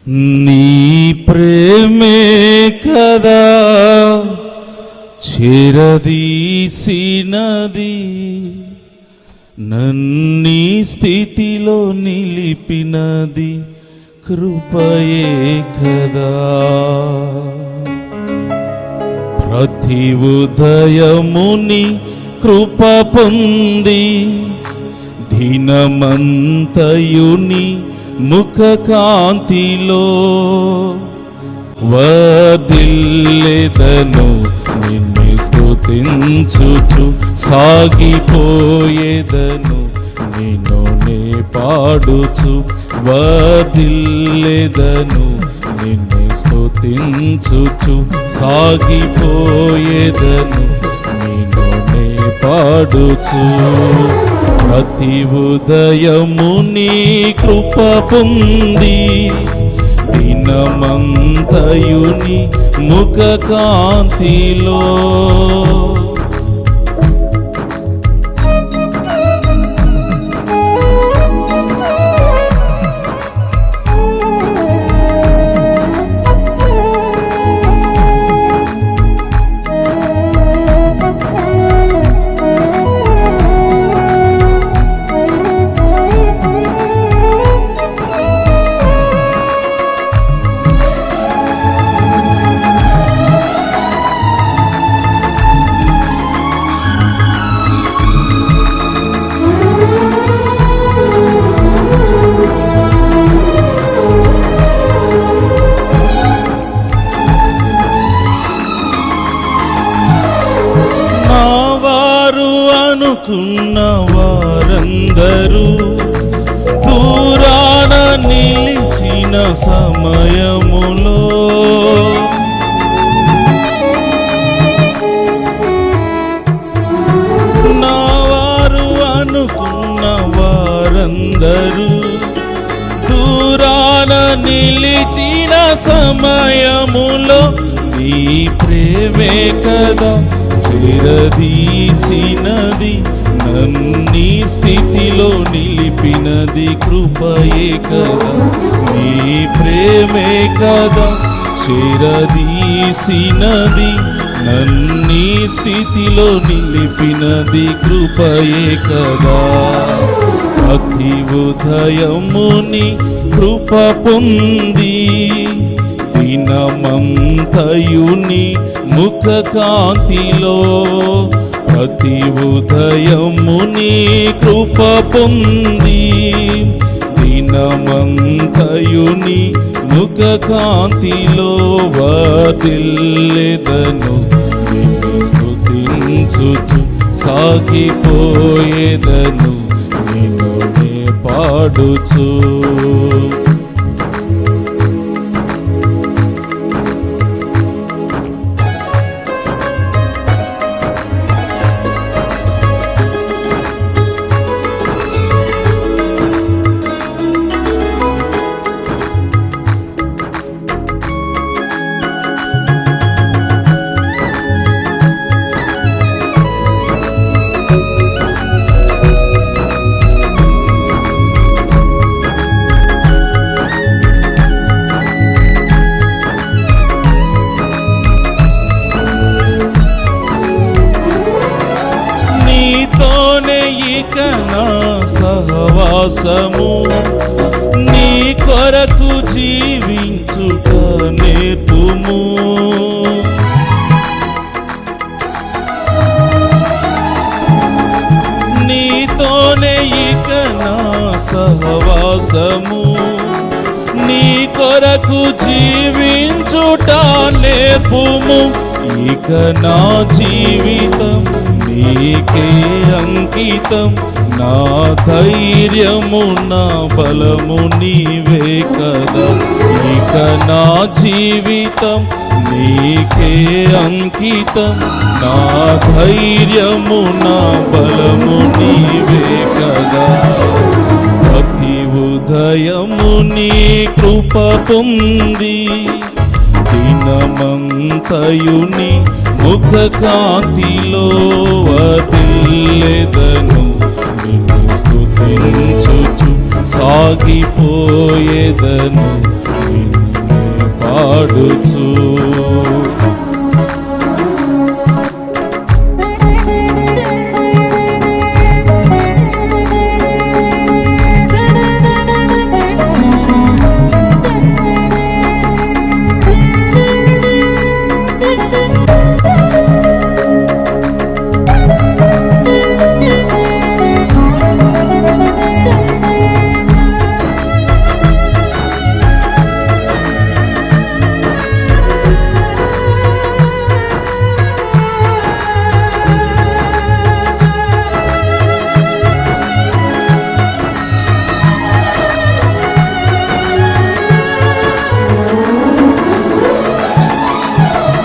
నీ ప్రేమే కదా చేరదీసినది, నన్ని స్థితిలో నిలిపినది కృపయే కదా. ప్రతి ఉదయముని కృప పొంది దినమంతయుని ముఖ కాంతిలో వర్ధిల్లెదను, నిన్ను స్తుతించుచు సాగిపోయేదను, నిన్నునే పాడుచు వర్ధిల్లెదను, నిన్ను స్తుతించుచు సాగిపోయేదను, నిన్నునే పాడుచు. ప్రతి ఉదయము నీ కృప పొంది దినమంతయుని ముఖ కాంతిలో అనుకున్న వారందరూ దూరాన నిలిచిన సమయములో నా వారు అనుకున్న వారందరూ దూరాన నిలిచిన సమయములో నీ ప్రేమే కదా చేరదీసినది, నన్ని స్థితిలో నిలిపినది కృపయే కదా. నీ ప్రేమే కదా చేరదీసినది, నన్ని స్థితిలో నిలిపినది కృపయే కదా. ప్రతి ఉదయముని కృప పొంది దినమంతయుని ముఖ కాంతిలో, ప్రతి ఉదయముని కృప పొంది దినమంతయుని ముఖ కాంతిలో వర్ధిల్లెదను, నిన్ను స్తుతించుచు సాగిపోయేదను, నిన్నునే పాడుచు. ఇక నా సహవాసము నీ కొరకు జీవించుట నేర్పుము, నీతోనే ఇక నా సహవాసము నీ కొరకు జీవించుట నేర్పుము. ఇక నా జీవితం నీకే అంకితం, నా ధైర్యము నా బలము నీవే కదా. ఇక నా జీవితం నీకే అంకితం, నా ధైర్యము నా బలము నీవే కదా. ప్రతి ఉదయము నీ కృప పొంది దినమంతయుని ముఖ కాంతిలో వర్ధిల్లెదను, నిన్ను స్తుతించుచు సాగిపోయేదను, నిన్ను పాడుచు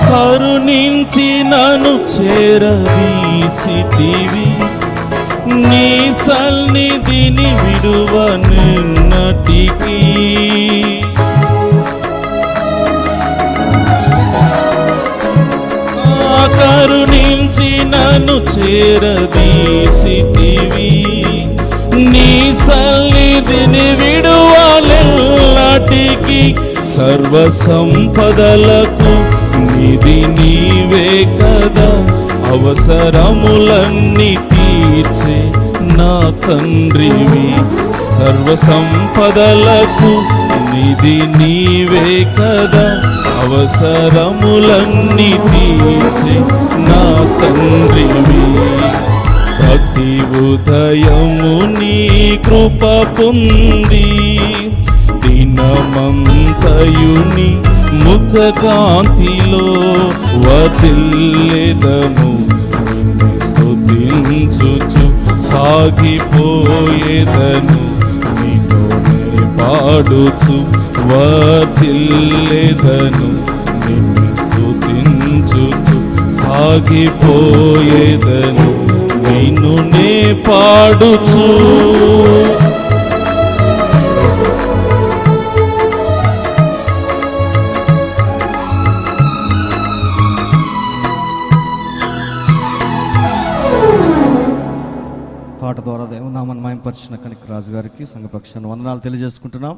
కరుణించి నన్ను చేరదీసితివి, నీ సన్నిధిని విడువనెన్నటికీ. కరుణించి నన్ను చేరదీసితివి, నీ సన్నిధిని విడువనెన్నటికీ. సర్వ సంపదలకు నిధి నీవే కదా, అవసరములన్నీ తీర్చే నా తండ్రివి. సర్వ సంపదలకు నిధి నీవే కదా, అవసరములన్నీ తీర్చే నా తండ్రివి. ప్రతి ఉదయము నీ కృప పొంది, దినమంతయు నీ ముఖ కాంతిలో వర్ధిల్లెదము. నిన్ను స్తుతించుచు సాగిపోయేదను, నిన్నునే పాడుచు వర్ధిల్లెదను. నిన్ను స్తుతించుచు సాగిపోయేదను, నిన్నునే పాడుచు. పాట ద్వారా దేవునామాన్ని మహిమపరిచిన కనికరాజు గారికి సంఘపక్షాన్ని వందనాలు తెలియజేసుకుంటున్నాం.